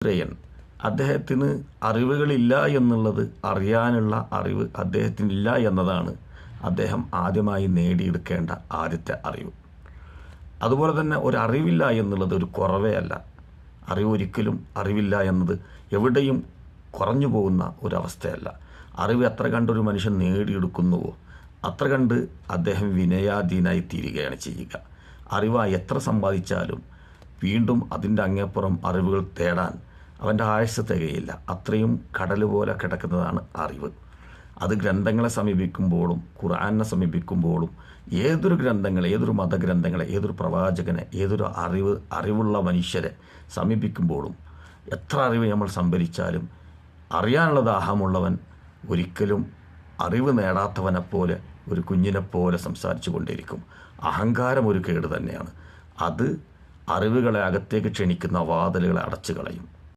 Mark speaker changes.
Speaker 1: ശ്രേയൻ അദ്ദേഹത്തിന് അറിവുകളില്ല എന്നുള്ളത്, അറിയാനുള്ള അറിവ് അദ്ദേഹത്തിനില്ല എന്നതാണ് അദ്ദേഹം ആദ്യമായി നേടിയെടുക്കേണ്ട ആദ്യത്തെ അറിവ്. അതുപോലെ തന്നെ ഒരറിവില്ല എന്നുള്ളത് ഒരു കുറവേ അല്ല. അറിവൊരിക്കലും അറിവില്ല എന്നത് എവിടെയും കുറഞ്ഞു പോകുന്ന ഒരവസ്ഥയല്ല. അറിവ് എത്ര കണ്ടൊരു മനുഷ്യൻ നേടിയെടുക്കുന്നുവോ അത്ര കണ്ട് അദ്ദേഹം വിനയാധീനായി തീരുകയാണ് ചെയ്യുക. അറിവായി എത്ര സമ്പാദിച്ചാലും വീണ്ടും അതിൻ്റെ അങ്ങേപ്പുറം അറിവുകൾ തേടാൻ അവൻ്റെ ആയുസ്സ് തികയില്ല. അത്രയും കടൽ പോലെ കിടക്കുന്നതാണ് അറിവ്. അത് ഗ്രന്ഥങ്ങളെ സമീപിക്കുമ്പോഴും ഖുർആനെ സമീപിക്കുമ്പോഴും ഏതൊരു ഗ്രന്ഥങ്ങളെ, ഏതൊരു മതഗ്രന്ഥങ്ങളെ, ഏതൊരു പ്രവാചകനെ, ഏതൊരു അറിവുള്ള മനുഷ്യരെ സമീപിക്കുമ്പോഴും എത്ര അറിവ് നമ്മൾ സംഭരിച്ചാലും അറിയാനുള്ള ദാഹമുള്ളവൻ ഒരിക്കലും അറിവ് നേടാത്തവനെപ്പോലെ, ഒരു കുഞ്ഞിനെപ്പോലെ സംസാരിച്ചു കൊണ്ടിരിക്കും. അഹങ്കാരം ഒരു കേട് തന്നെയാണ്. അത് അറിവുകളെ അകത്തേക്ക് ക്ഷണിക്കുന്ന വാതിലുകളെ അടച്ചു കളയും.